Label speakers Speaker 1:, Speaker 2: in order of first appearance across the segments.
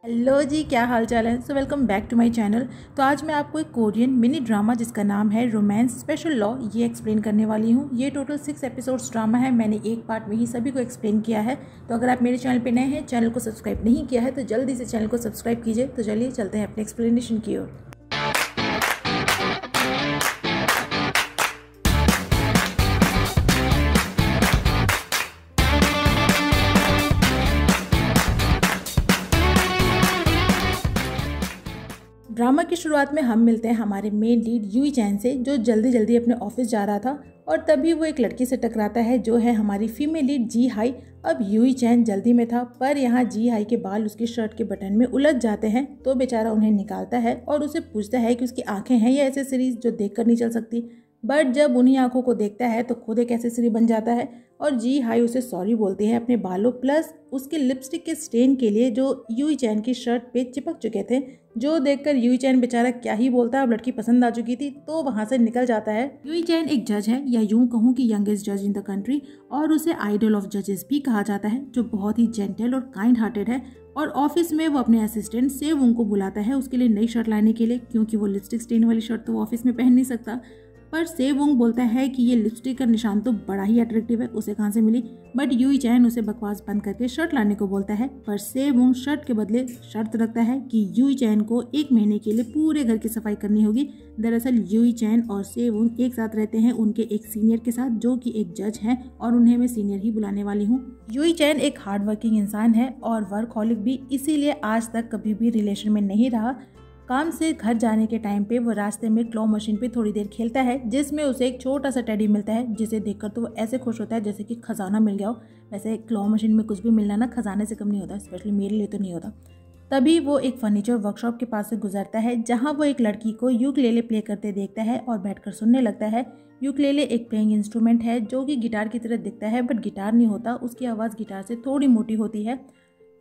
Speaker 1: Hello जी, क्या हाल चाल है। Welcome back to my channel. तो आज मैं आपको एक कोरियन मिनी ड्रामा जिसका नाम है रोमांस स्पेशल लॉ ये एक्सप्लेन करने वाली हूँ। ये टोटल 6 एपिसोड्स ड्रामा है। मैंने एक पार्ट में ही सभी को एक्सप्लेन किया है। तो अगर आप मेरे चैनल पे नए हैं, चैनल को सब्सक्राइब नहीं किया है तो जल्दी से चैनल को सब्सक्राइब कीजिए। तो चलिए चलते हैं अपने एक्सप्लेनेशन की ओर। ड्रामा की शुरुआत में हम मिलते हैं हमारे मेन लीड यूई चैन से, जो जल्दी जल्दी अपने ऑफिस जा रहा था और तभी वो एक लड़की से टकराता है जो है हमारी फीमेल लीड जी हाई। अब यूई चैन जल्दी में था पर यहाँ जी हाई के बाल उसकी शर्ट के बटन में उलझ जाते हैं तो बेचारा उन्हें निकालता है और उसे पूछता है कि उसकी आंखें हैं या एसेसरीज जो देख कर नहीं चल सकती। बट जब उन्हीं आंखों को देखता है तो खुद एक एसेसरी बन जाता है और जी हाई उसे सॉरी बोलती है अपने बालों प्लस उसके लिपस्टिक के स्टेन के लिए जो यूई चैन की शर्ट पे चिपक चुके थे, जो देखकर यूई चैन बेचारा क्या ही बोलता है। अब लड़की पसंद आ चुकी थी तो वहां से निकल जाता है। यूई चैन एक जज है या यूं कहूँ कि यंगेस्ट जज इन द कंट्री और उसे आइडल ऑफ जजेस भी कहा जाता है, जो बहुत ही जेंटल और काइंड हार्टेड है। और ऑफिस में वो अपने असिस्टेंट सेवुंग को बुलाता है उसके लिए नई शर्ट लाने के लिए, क्योंकि वो लिपस्टिक स्टेन वाली शर्ट तो वो ऑफिस में पहन नहीं सकता। पर सेवुंग बोलता है कि ये लिपस्टिक का निशान तो बड़ा ही अट्रैक्टिव है, उसे कहाँ से मिली। बट यूई चैन उसे बकवास बंद करके शर्ट लाने को बोलता है, पर सेवुंग शर्ट के बदले शर्त रखता है कि यूई चैन को 1 महीने के लिए पूरे घर की सफाई करनी होगी। दरअसल यूई चैन और सेवुंग एक साथ रहते हैं उनके एक सीनियर के साथ जो कि एक जज हैं और उन्हें मैं सीनियर ही बुलाने वाली हूँ। यूई चैन एक हार्ड वर्किंग इंसान है और वर्कहॉलिक भी, इसीलिए आज तक कभी भी रिलेशन में नहीं रहा। काम से घर जाने के टाइम पे वो रास्ते में क्लॉ मशीन पे थोड़ी देर खेलता है जिसमें उसे एक छोटा सा टेडी मिलता है, जिसे देखकर तो वो ऐसे खुश होता है जैसे कि खजाना मिल गया हो। वैसे क्लॉ मशीन में कुछ भी मिलना ना खजाने से कम नहीं होता, स्पेशली मेरे लिए तो नहीं होता। तभी वो एक फर्नीचर वर्कशॉप के पास से गुजरता है जहाँ वो एक लड़की को यूकेलेले प्ले करते देखता है और बैठकर सुनने लगता है। यूकेलेले एक प्लेइंग इंस्ट्रूमेंट है जो कि गिटार की तरह दिखता है बट गिटार नहीं होता, उसकी आवाज़ गिटार से थोड़ी मोटी होती है।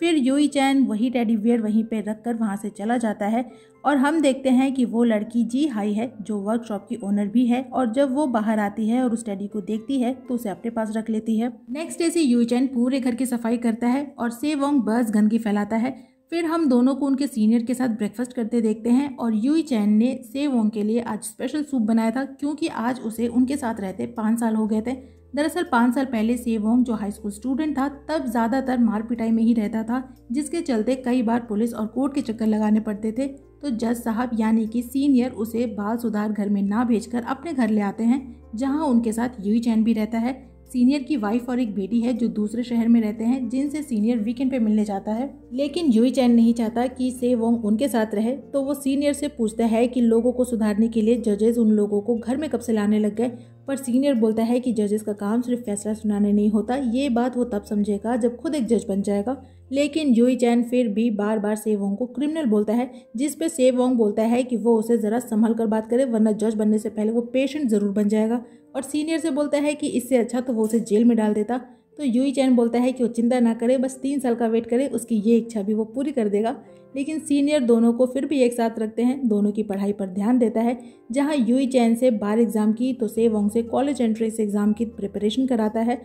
Speaker 1: फिर यूई चैन वही टेडी बियर वहीं पे रखकर वहाँ से चला जाता है और हम देखते हैं कि वो लड़की जी हाई है जो वर्कशॉप की ओनर भी है, और जब वो बाहर आती है और उस टेडी को देखती है तो उसे अपने पास रख लेती है। नेक्स्ट डे से यूई चैन पूरे घर की सफाई करता है और सेवोंग बस गंदगी फैलाता है। फिर हम दोनों को उनके सीनियर के साथ ब्रेकफास्ट करते देखते हैं और यूई चैन ने सेवोंग के लिए आज स्पेशल सूप बनाया था क्योंकि आज उसे उनके साथ रहते 5 साल हो गए थे। दरअसल 5 साल पहले सेवोंग जो हाई स्कूल स्टूडेंट था तब ज़्यादातर मार पिटाई में ही रहता था, जिसके चलते कई बार पुलिस और कोर्ट के चक्कर लगाने पड़ते थे। तो जज साहब यानी कि सीनियर उसे बाल सुधार घर में ना भेजकर अपने घर ले आते हैं जहां उनके साथ यूई चैन भी रहता है। सीनियर की वाइफ और एक बेटी है जो दूसरे शहर में रहते हैं जिनसे सीनियर वीकेंड पे मिलने जाता है। लेकिन यूई चैन नहीं चाहता कि सेवोंग उनके साथ रहे तो वो सीनियर से पूछता है कि लोगों को सुधारने के लिए जजेस उन लोगों को घर में कब से लाने लग गए। पर सीनियर बोलता है कि जजेस का काम सिर्फ फैसला सुनाने नहीं होता, ये बात वो तब समझेगा जब खुद एक जज बन जाएगा। लेकिन यूई चैन फिर भी बार बार सेवोंग को क्रिमिनल बोलता है, जिस पे सेवोंग बोलता है कि वो उसे जरा संभल कर बात करे वरना जज बनने से पहले वो पेशेंट जरूर बन जाएगा। और सीनियर से बोलता है कि इससे अच्छा तो वो उसे जेल में डाल देता। तो यूई चैन बोलता है कि वो चिंता ना करे, बस 3 साल का वेट करे, उसकी ये इच्छा भी वो पूरी कर देगा। लेकिन सीनियर दोनों को फिर भी एक साथ रखते हैं, दोनों की पढ़ाई पर ध्यान देता है। जहां यूई चैन से बार एग्जाम की तो सेवोंग से कॉलेज एंट्रेंस एग्जाम की प्रिपरेशन कराता है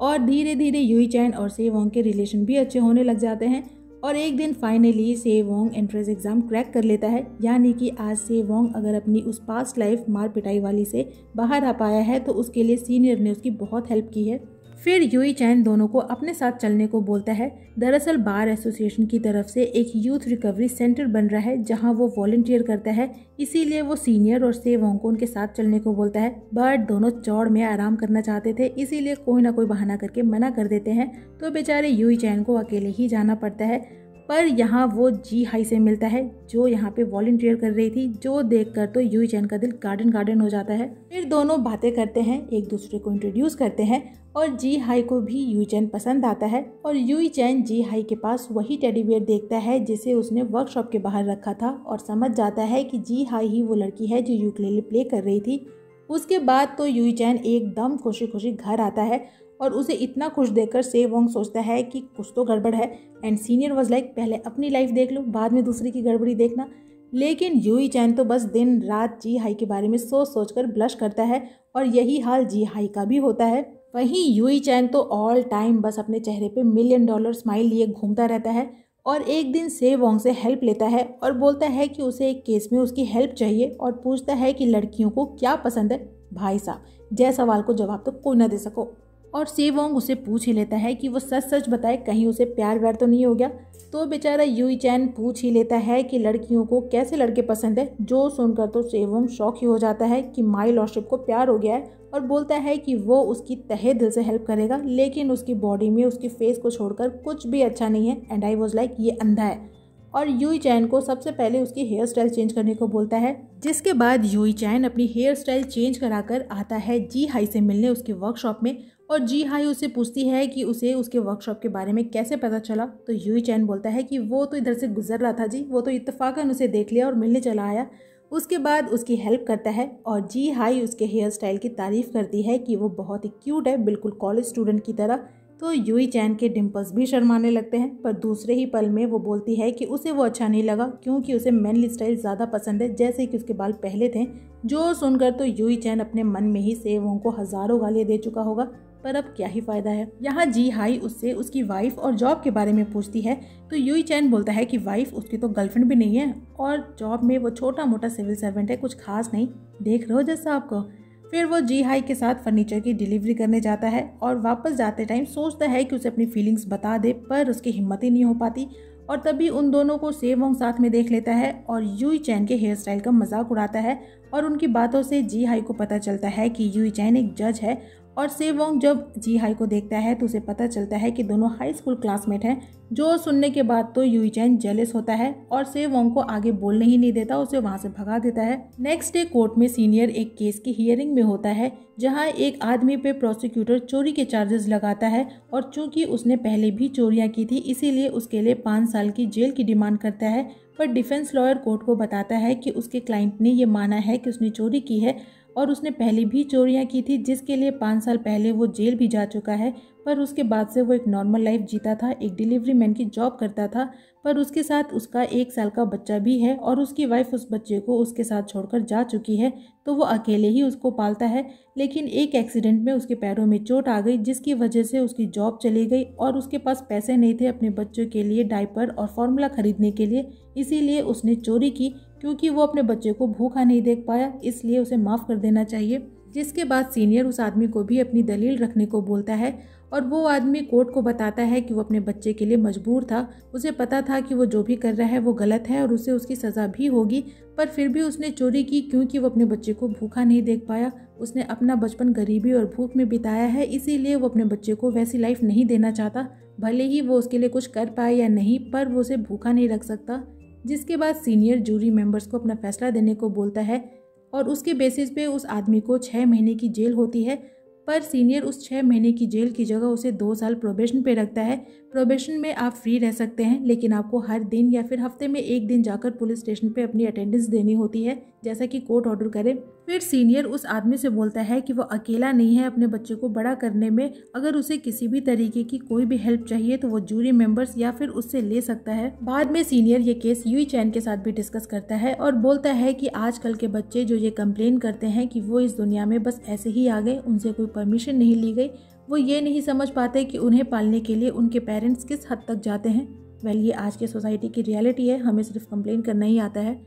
Speaker 1: और धीरे धीरे यूई चैन और सेवोंग के रिलेशन भी अच्छे होने लग जाते हैं। और एक दिन फाइनली सेवोंग एंट्रेंस एग्जाम क्रैक कर लेता है, यानी कि आज सेवोंग अगर अपनी उस पास्ट लाइफ मार पिटाई वाली से बाहर आ पाया है तो उसके लिए सीनियर ने उसकी बहुत हेल्प की है। फिर यूई चैन दोनों को अपने साथ चलने को बोलता है। दरअसल बार एसोसिएशन की तरफ से एक यूथ रिकवरी सेंटर बन रहा है जहां वो वॉलंटियर करता है, इसीलिए वो सीनियर और सेवोंग को उनके साथ चलने को बोलता है। बट दोनों चौड़ में आराम करना चाहते थे, इसीलिए कोई ना कोई बहाना करके मना कर देते हैं, तो बेचारे यूई चैन को अकेले ही जाना पड़ता है। पर यहाँ वो जी हाई से मिलता है जो यहाँ पे वॉलंटियर कर रही थी, जो देखकर तो यूई चैन का दिल गार्डन गार्डन हो जाता है। फिर दोनों बातें करते हैं, एक दूसरे को इंट्रोड्यूस करते हैं और जी हाई को भी यूई चैन पसंद आता है। और यूई चैन जी हाई के पास वही टेडी बियर देखता है जिसे उसने वर्कशॉप के बाहर रखा था और समझ जाता है कि जी हाई ही वो लड़की है जो यूकेलेले प्ले कर रही थी। उसके बाद तो यूई चैन एकदम खुशी खुशी घर आता है और उसे इतना खुश देखकर सेवोंग सोचता है कि कुछ तो गड़बड़ है। एंड सीनियर वाज लाइक पहले अपनी लाइफ देख लो, बाद में दूसरी की गड़बड़ी देखना। लेकिन यूई चैन तो बस दिन रात जी हाई के बारे में सोच सोच कर ब्लश करता है और यही हाल जी हाई का भी होता है। वहीं यूई चैन तो ऑल टाइम बस अपने चेहरे पे $1 मिलियन स्माइल लिए घूमता रहता है और एक दिन से वोंग से हेल्प लेता है और बोलता है कि उसे एक केस में उसकी हेल्प चाहिए और पूछता है कि लड़कियों को क्या पसंद है। भाई साहब, जय सवाल को जवाब तो कोई ना दे सको। और सेवोंग उसे पूछ ही लेता है कि वो सच सच बताए, कहीं उसे प्यार व्यार तो नहीं हो गया। तो बेचारा यूई चैन पूछ ही लेता है कि लड़कियों को कैसे लड़के पसंद है। जो सुनकर तो सेवोंग शॉक ही हो जाता है कि माई लॉर्डशिप को प्यार हो गया है और बोलता है कि वो उसकी तहे दिल से हेल्प करेगा, लेकिन उसकी बॉडी में उसकी फेस को छोड़कर कुछ भी अच्छा नहीं है। एंड आई वॉज लाइक, ये अंधा है। और यूई चैन को सबसे पहले उसकी हेयर स्टाइल चेंज करने को बोलता है, जिसके बाद यूई चैन अपनी हेयर स्टाइल चेंज कराकर आता है जी हाई से मिलने उसके वर्कशॉप में। और जी हाई उससे पूछती है कि उसे उसके वर्कशॉप के बारे में कैसे पता चला। तो यूई चैन बोलता है कि वो तो इधर से गुजर रहा था जी, वो तो इत्तेफाकन उसे देख लिया और मिलने चला आया। उसके बाद उसकी हेल्प करता है और जी हाई उसके हेयर स्टाइल की तारीफ करती है कि वो बहुत ही क्यूट है, बिल्कुल कॉलेज स्टूडेंट की तरह। तो यूई चैन के डिम्पल्स भी शर्माने लगते हैं, पर दूसरे ही पल में वो बोलती है कि उसे वो अच्छा नहीं लगा क्योंकि उसे मैनली स्टाइल ज़्यादा पसंद है, जैसे कि उसके बाल पहले थे। जो सुनकर तो यूई चैन अपने मन में ही सेवोंग को हज़ारों गालियाँ दे चुका होगा, पर अब क्या ही फायदा है। यहाँ जी हाई उससे उसकी वाइफ और जॉब के बारे में पूछती है। तो यूई चैन बोलता है कि वाइफ उसकी तो गर्लफ्रेंड भी नहीं है और जॉब में वो छोटा मोटा सिविल सर्वेंट है, कुछ खास नहीं। देख रहे हो जैसा आपको। फिर वो जी हाई के साथ फर्नीचर की डिलीवरी करने जाता है और वापस जाते टाइम सोचता है कि उसे अपनी फीलिंग्स बता दे, पर उसकी हिम्मत ही नहीं हो पाती। और तभी उन दोनों को सेवोंग साथ में देख लेता है और यूई चैन के हेयर स्टाइल का मजाक उड़ाता है। और उनकी बातों से जी हाई को पता चलता है कि यूई चैन एक जज है। और सेवोंग जब जी हाई को देखता है तो उसे पता चलता है कि दोनों हाई स्कूल क्लासमेट हैं। जो सुनने के बाद तो यूई चैन जेलस होता है और सेवोंग को आगे बोलने ही नहीं देता, उसे वहां से भगा देता है। नेक्स्ट डे कोर्ट में सीनियर एक केस की हियरिंग में होता है, जहां एक आदमी पे प्रोसिक्यूटर चोरी के चार्जेस लगाता है और चूंकि उसने पहले भी चोरियां की थी इसीलिए उसके लिए 5 साल की जेल की डिमांड करता है। पर डिफेंस लॉयर कोर्ट को बताता है कि उसके क्लाइंट ने ये माना है कि उसने चोरी की है और उसने पहले भी चोरियां की थी, जिसके लिए 5 साल पहले वो जेल भी जा चुका है। पर उसके बाद से वो एक नॉर्मल लाइफ जीता था, एक डिलीवरी मैन की जॉब करता था। पर उसके साथ उसका 1 साल का बच्चा भी है और उसकी वाइफ उस बच्चे को उसके साथ छोड़कर जा चुकी है, तो वो अकेले ही उसको पालता है। लेकिन एक एक्सीडेंट में उसके पैरों में चोट आ गई, जिसकी वजह से उसकी जॉब चली गई और उसके पास पैसे नहीं थे अपने बच्चों के लिए डायपर और फॉर्मूला खरीदने के लिए। इसीलिए उसने चोरी की, क्योंकि वो अपने बच्चे को भूखा नहीं देख पाया, इसलिए उसे माफ़ कर देना चाहिए। जिसके बाद सीनियर उस आदमी को भी अपनी दलील रखने को बोलता है और वो आदमी कोर्ट को बताता है कि वो अपने बच्चे के लिए मजबूर था। उसे पता था कि वो जो भी कर रहा है वो गलत है और उसे उसकी सज़ा भी होगी, पर फिर भी उसने चोरी की क्योंकि वो अपने बच्चे को भूखा नहीं देख पाया। उसने अपना बचपन गरीबी और भूख में बिताया है, इसीलिए वो अपने बच्चे को वैसी लाइफ नहीं देना चाहता। भले ही वो उसके लिए कुछ कर पाए या नहीं, पर वो उसे भूखा नहीं रख सकता। जिसके बाद सीनियर जूरी मेंबर्स को अपना फैसला देने को बोलता है और उसके बेसिस पे उस आदमी को 6 महीने की जेल होती है। पर सीनियर उस 6 महीने की जेल की जगह उसे 2 साल प्रोबेशन पे रखता है। प्रोबेशन में आप फ्री रह सकते हैं, लेकिन आपको हर दिन या फिर हफ्ते में 1 दिन जाकर पुलिस स्टेशन पे अपनी अटेंडेंस देनी होती है, जैसा कि कोर्ट ऑर्डर करे। फिर सीनियर उस आदमी से बोलता है कि वो अकेला नहीं है अपने बच्चे को बड़ा करने में, अगर उसे किसी भी तरीके की कोई भी हेल्प चाहिए तो वो जूरी मेंबर्स या फिर उससे ले सकता है। बाद में सीनियर ये केस यूई चैन के साथ भी डिस्कस करता है और बोलता है कि आजकल के बच्चे जो ये कंप्लेन करते हैं कि वो इस दुनिया में बस ऐसे ही आ गए, उनसे कोई परमिशन नहीं ली गई, वो ये नहीं समझ पाते कि उन्हें पालने के लिए उनके पेरेंट्स किस हद तक जाते हैं। वेल, ये आज के सोसाइटी की रियलिटी है, हमें सिर्फ कंप्लेन करना ही आता है।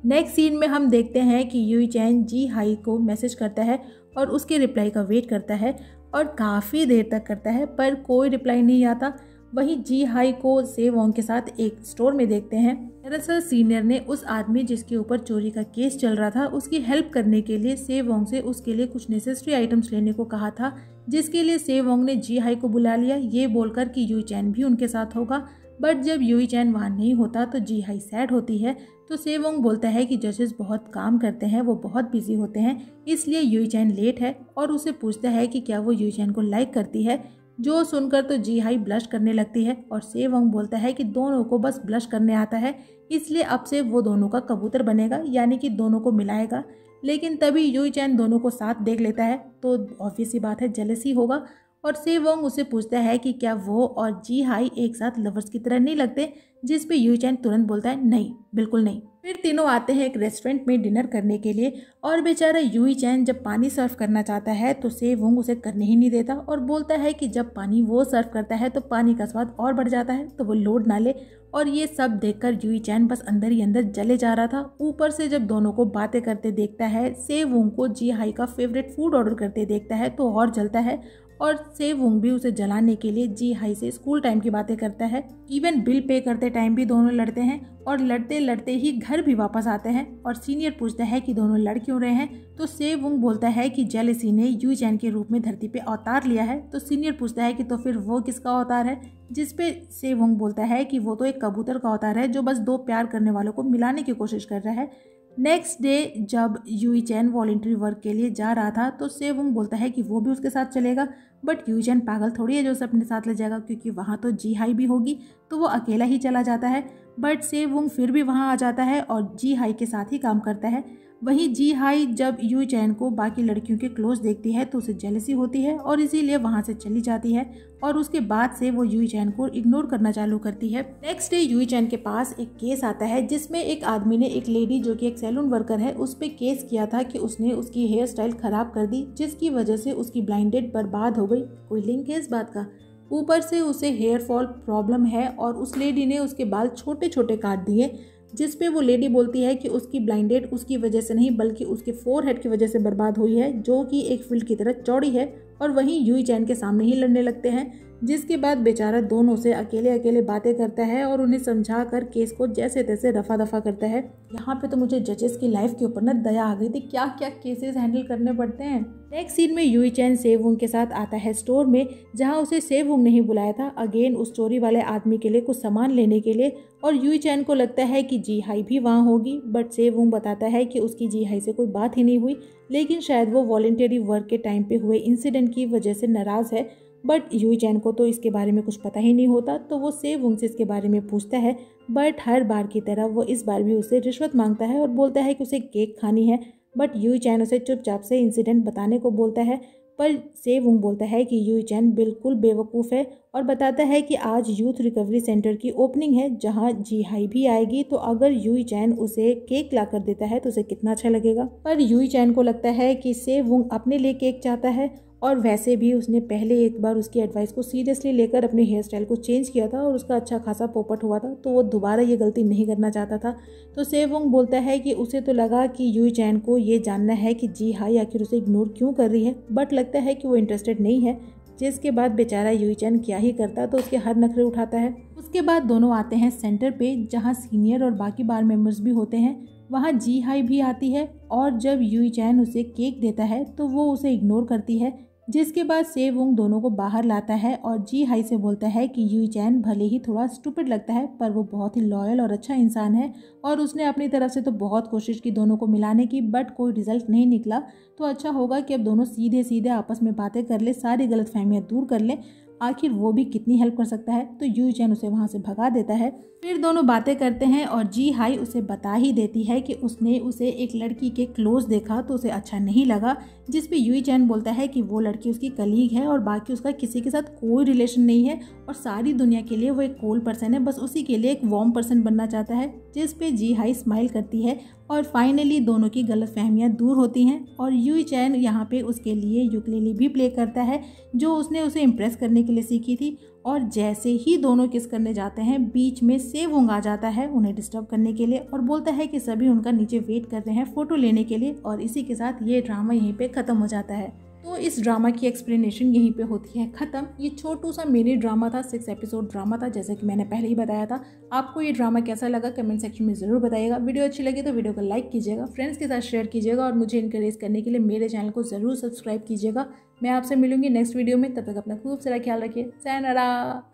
Speaker 1: नेक्स्ट सीन में हम देखते हैं कि यूई चैन जी हाई को मैसेज करता है और उसके रिप्लाई का वेट करता है और काफ़ी देर तक करता है, पर कोई रिप्लाई नहीं आता। वहीं जी हाई को सेवोंग के साथ एक स्टोर में देखते हैं। दरअसल सीनियर ने उस आदमी जिसके ऊपर चोरी का केस चल रहा था उसकी हेल्प करने के लिए सेवोंग से उसके लिए कुछ नेसेसरी आइटम्स लेने को कहा था, जिसके लिए सेवोंग ने जी हाई को बुला लिया, ये बोलकर कि यूई चैन भी उनके साथ होगा। बट जब यूई चैन वहाँ नहीं होता तो जी हाई सैड होती है। तो सेवोंग बोलता है कि जजेस बहुत काम करते हैं, वो बहुत बिजी होते हैं, इसलिए यूई चैन लेट है और उसे पूछता है कि क्या वो यूई चैन को लाइक करती है। जो सुनकर तो जी हाई ब्लश करने लगती है और सेवोंग बोलता है कि दोनों को बस ब्लश करने आता है, इसलिए अब से वो दोनों का कबूतर बनेगा, यानी कि दोनों को मिलाएगा। लेकिन तभी यूई चैन दोनों को साथ देख लेता है तो ऑब्वियस सी बात है जेलसी होगा और सेवोंग उसे पूछता है कि क्या वो और जी हाई एक साथ लवर्स की तरह नहीं लगते, जिस पे यूई चैन तुरंत बोलता है नहीं, बिल्कुल नहीं। फिर तीनों आते हैं एक रेस्टोरेंट में डिनर करने के लिए और बेचारा यूई चैन जब पानी सर्व करना चाहता है तो से वुंग उसे करने ही नहीं देता और बोलता है कि जब पानी वो सर्व करता है तो पानी का स्वाद और बढ़ जाता है, तो वो लोड ना ले। और ये सब देखकर यूई चैन बस अंदर ही अंदर जले जा रहा था। ऊपर से जब दोनों को बातें करते देखता है, से वुंग को जी हाई का फेवरेट फूड ऑर्डर करते देखता है तो और जलता है। और से वुंग भी उसे जलाने के लिए जी हाई से स्कूल टाइम की बातें करता है। इवन बिल पे करते टाइम भी दोनों लड़ते हैं और लड़ते लड़ते ही घर भी वापस आते हैं। और सीनियर पूछता है कि दोनों लड़ क्यों रहे हैं, तो से वुंग बोलता है कि जेलेसी ने यूई चैन के रूप में धरती पे अवतार लिया है। तो सीनियर पूछता है कि तो फिर वो किसका अवतार है, जिसपे से वुंग बोलता है कि वो तो एक कबूतर का अवतार है जो बस दो प्यार करने वालों को मिलाने की कोशिश कर रहा है। नेक्स्ट डे जब यूई चैन वॉलंटरी वर्क के लिए जा रहा था तो से वुंग बोलता है कि वो भी उसके साथ चलेगा, बट यूई चैन पागल थोड़ी है जो उसे अपने साथ ले जाएगा, क्योंकि वहाँ तो जी हाई भी होगी, तो वो अकेला ही चला जाता है। बट से वुंग फिर भी वहाँ आ जाता है और जी हाई के साथ ही काम करता है। वहीं जी हाई जब यूई चैन को बाकी लड़कियों के क्लोज देखती है तो उसे जेलसी होती है और इसीलिए वहाँ से चली जाती है। और उसके बाद से वो यूई चैन को इग्नोर करना चालू करती है। नेक्स्ट डे यूई चैन के पास एक केस आता है जिसमें एक आदमी ने एक लेडी जो कि एक सैलून वर्कर है उस पर केस किया था कि उसने उसकी हेयर स्टाइल खराब कर दी, जिसकी वजह से उसकी ब्लाइंडेड बर्बाद हो गई। कोई लिंक है इस बात का? ऊपर से उसे हेयर फॉल प्रॉब्लम है और उस लेडी ने उसके बाल छोटे छोटे काट दिए, जिस पे वो लेडी बोलती है कि उसकी ब्लाइंडेड उसकी वजह से नहीं बल्कि उसके फोरहेड की वजह से बर्बाद हुई है, जो कि एक फील्ड की तरह चौड़ी है। और वहीं यूई चैन के सामने ही लड़ने लगते हैं, जिसके बाद बेचारा दोनों से अकेले अकेले बातें करता है और उन्हें समझा कर केस को जैसे तैसे रफा दफा करता है। यहाँ पे तो मुझे जजेस की लाइफ के ऊपर ना दया आ गई थी, क्या क्या केसेस हैंडल करने पड़ते हैं। नेक्स्ट सीन में यूई चैन से वुंग के साथ आता है स्टोर में, जहाँ उसे से वुंग नहीं बुलाया था, अगेन उस चोरी वाले आदमी के लिए कुछ सामान लेने के लिए। और यूई चैन को लगता है कि जी हाई भी वहाँ होगी, बट से वुंग बताता है कि उसकी जी हाई से कोई बात ही नहीं हुई, लेकिन शायद वो वॉलंटरी वर्क के टाइम पे हुए इंसिडेंट की वजह से नाराज़ है। बट यूई चैन को तो इसके बारे में कुछ पता ही नहीं होता, तो वो से वुंग से इसके बारे में पूछता है। बट हर बार की तरह वो इस बार भी उससे रिश्वत मांगता है और बोलता है कि उसे केक खानी है। बट यूई चैन उसे चुपचाप से इंसिडेंट बताने को बोलता है, पर से वुंग बोलता है कि यूई चैन बिल्कुल बेवकूफ़ है और बताता है कि आज यूथ रिकवरी सेंटर की ओपनिंग है जहां जी हाई भी आएगी, तो अगर यूई चैन उसे केक ला कर देता है तो उसे कितना अच्छा लगेगा। पर यूई चैन को लगता है कि से वुंग अपने लिए केक चाहता है और वैसे भी उसने पहले एक बार उसकी एडवाइस को सीरियसली लेकर अपने हेयर स्टाइल को चेंज किया था और उसका अच्छा खासा पोपट हुआ था, तो वो दोबारा ये गलती नहीं करना चाहता था। तो से वुंग बोलता है कि उसे तो लगा कि यूई चैन को ये जानना है कि जी हाई आखिर उसे इग्नोर क्यों कर रही है, बट लगता है कि वो इंटरेस्टेड नहीं है। जिसके बाद बेचारा यूई चैन क्या ही करता, तो उसके हर नखरे उठाता है। उसके बाद दोनों आते हैं सेंटर पे जहाँ सीनियर और बाकी बार मेंबर्स भी होते हैं। वहाँ जी हाई भी आती है और जब यूई चैन उसे केक देता है तो वो उसे इग्नोर करती है, जिसके बाद से वुंग दोनों को बाहर लाता है और जी हाई से बोलता है कि यूई चैन भले ही थोड़ा स्टूपिड लगता है पर वो बहुत ही लॉयल और अच्छा इंसान है और उसने अपनी तरफ से तो बहुत कोशिश की दोनों को मिलाने की, बट कोई रिजल्ट नहीं निकला। तो अच्छा होगा कि अब दोनों सीधे सीधे आपस में बातें कर ले, सारी गलतफहमियां दूर कर ले, आखिर वो भी कितनी हेल्प कर सकता है। तो यूई चैन उसे वहाँ से भगा देता है। फिर दोनों बातें करते हैं और जी हाई उसे बता ही देती है कि उसने उसे एक लड़की के क्लोज देखा तो उसे अच्छा नहीं लगा, जिस पे यूई चैन बोलता है कि वो लड़की उसकी कलीग है और बाकी उसका किसी के साथ कोई रिलेशन नहीं है और सारी दुनिया के लिए वो एक कोल्ड पर्सन है, बस उसी के लिए एक वार्म पर्सन बनना चाहता है। जिस पे जी हाई स्माइल करती है और फाइनली दोनों की गलतफहमियां दूर होती हैं और यूई चैन यहाँ पे उसके लिए यूकेलेली भी प्ले करता है जो उसने उसे इम्प्रेस करने के लिए सीखी थी। और जैसे ही दोनों किस करने जाते हैं, बीच में से वुंग आ जाता है उन्हें डिस्टर्ब करने के लिए और बोलता है कि सभी उनका नीचे वेट कर रहे हैं फोटो लेने के लिए। और इसी के साथ ये ड्रामा यहीं पे ख़त्म हो जाता है। तो इस ड्रामा की एक्सप्लेनेशन यहीं पे होती है ख़त्म। ये छोटू सा मिनी ड्रामा था, 6 एपिसोड ड्रामा था, जैसे कि मैंने पहले ही बताया था। आपको ये ड्रामा कैसा लगा कमेंट सेक्शन में ज़रूर बताइएगा। वीडियो अच्छी लगी तो वीडियो को लाइक कीजिएगा, फ्रेंड्स के साथ शेयर कीजिएगा और मुझे इनकरेज करने के लिए मेरे चैनल को ज़रूर सब्सक्राइब कीजिएगा। मैं आपसे मिलूंगी नेक्स्ट वीडियो में, तब तक अपना खूब सारा ख्याल रखिए। sayonara।